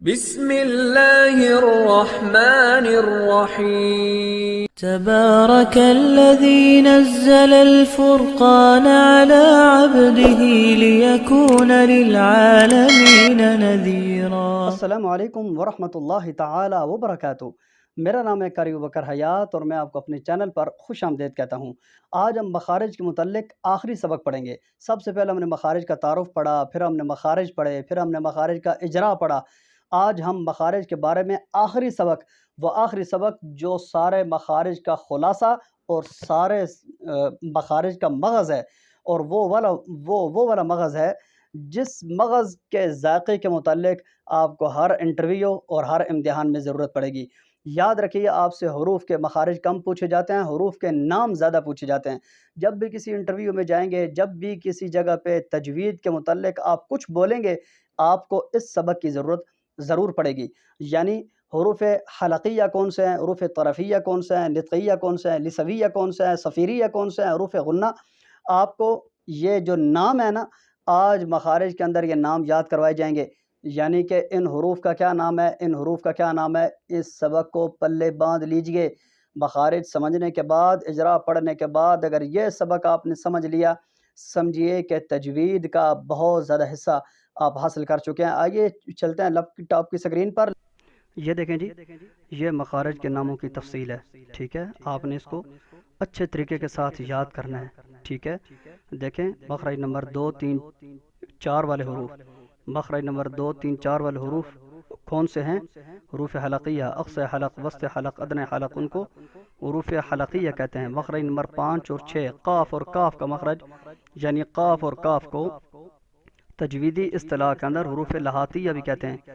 بسم اللہ الرحمن الرحیم تبارك الذي نزل الفرقان على عبده ليكون للعالمين نذيرا۔ السلام علیکم ورحمۃ اللہ تعالی وبرکاتہ۔ میرا نام ہے قاری ابوبکر حیات اور میں آپ کو اپنے چینل پر خوش آمدید کہتا ہوں۔ آج ہم مخارج کے متعلق آخری سبق پڑھیں گے۔ سب سے پہلے ہم نے مخارج کا تعارف پڑھا، پھر ہم نے مخارج پڑھے، پھر ہم نے مخارج کا اجراء پڑھا۔ آج ہم مخارج کے بارے میں آخری سبق جو سارے مخارج کا خلاصہ اور سارے مخارج کا مغز ہے، اور وہ والا مغز ہے جس مغز کے ذائقے کے متعلق آپ کو ہر انٹرویو اور ہر امتحان میں ضرورت پڑے گی۔ یاد رکھیے، آپ سے حروف کے مخارج کم پوچھے جاتے ہیں، حروف کے نام زیادہ پوچھے جاتے ہیں۔ جب بھی کسی انٹرویو میں جائیں گے، جب بھی کسی جگہ پہ تجوید کے متعلق آپ کچھ بولیں گے، آپ کو اس سبق کی ضرورت ضرور پڑے گی۔ یعنی حروف حلقیہ کون سے ہیں، حروف طرفیہ کون سے ہیں، نطقیہ کون سے ہیں، لسویہ کون سے ہیں، صفیریہ کون سے ہیں، حروف غنہ۔ آپ کو یہ جو نام ہے نا، آج مخارج کے اندر یہ نام یاد کروائے جائیں گے، یعنی کہ ان حروف کا کیا نام ہے، ان حروف کا کیا نام ہے۔ اس سبق کو پلے باندھ لیجئے۔ مخارج سمجھنے کے بعد، اجراء پڑھنے کے بعد اگر یہ سبق آپ نے سمجھ لیا، سمجھیے کہ تجوید کا بہت زیادہ حصہ آپ حاصل کر چکے ہیں۔ آئیے چلتے ہیں لیپ ٹاپ کی سکرین پر۔ یہ دیکھیں جی، یہ مخارج کے ناموں کی تفصیل ہے، ٹھیک ہے۔ آپ نے اس کو اچھے طریقے کے ساتھ یاد کرنا ہے، ٹھیک ہے۔ دیکھیں، مخرج نمبر 2 3 4 والے حروف، مخرج نمبر 2 3 4 والے حروف کون سے ہیں؟ حروف حلقیہ، اقصی حلق، وسط حلق، ادنی حلق، ان کو حروف حلقیہ کہتے ہیں۔ مخرج نمبر 5 اور 6، قاف اور کاف کا مخرج، یعنی قاف اور کاف کو تجویدی اصطلاح کے اندر حروف لہاتیہ بھی کہتے ہیں۔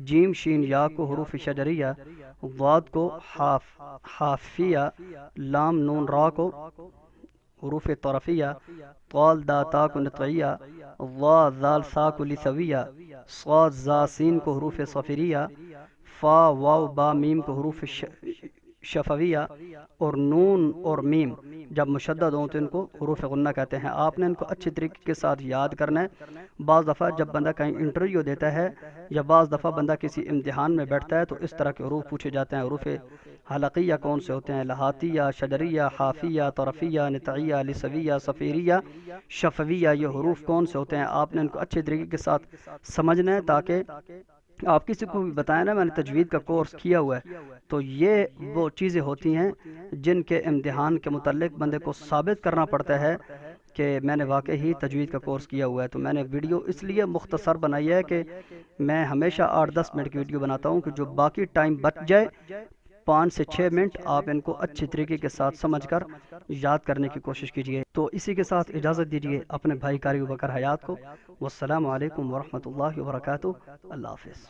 جیم شین یا کو حروف شجریہ، ضاد کو حافیہ، لام نون را کو حروف طرفیہ، طال دا تا کو نطعیہ، ضا ذال سا کو لسویہ، صاد زا سین کو حروف صفریہ، فا واو با میم کو حروف شفویہ، اور نون اور میم جب مشدد ہوں تو ان کو حروف غنہ کہتے ہیں۔ آپ نے ان کو اچھی طریقے کے ساتھ یاد کرنا ہے۔ بعض دفعہ جب بندہ کہیں انٹرویو دیتا ہے یا بعض دفعہ بندہ کسی امتحان میں بیٹھتا ہے تو اس طرح کے حروف پوچھے جاتے ہیں۔ حروف حلقیہ کون سے ہوتے ہیں؟ لہاتیہ، شجریہ، حافیہ، طرفیہ، نطعیہ، لسویہ، صفیریہ، شفویہ۔ یہ حروف کون سے ہوتے ہیں؟ آپ نے ان کو اچھے طریقے کے ساتھ سمجھنا ہے، تاکہ آپ کسی کو بھی بتائیں نا میں نے تجوید کا کورس کیا ہوا ہے، تو یہ وہ چیزیں ہوتی ہیں جن کے امتحان کے متعلق بندے کو ثابت کرنا پڑتا ہے کہ میں نے واقعی تجوید کا کورس کیا ہوا ہے۔ تو میں نے ویڈیو اس لیے مختصر بنائی ہے کہ میں ہمیشہ 8-10 منٹ کی ویڈیو بناتا ہوں کہ جو باقی ٹائم بچ جائے 5 سے 6 منٹ آپ ان کو اچھی طریقے کے ساتھ سمجھ کر یاد کرنے کی کوشش کیجیے۔ تو اسی کے ساتھ اجازت دیجیے اپنے بھائی قاری ابوبکر حیات کو۔ والسلام علیکم ورحمۃ اللہ وبرکاتہ۔ اللہ حافظ۔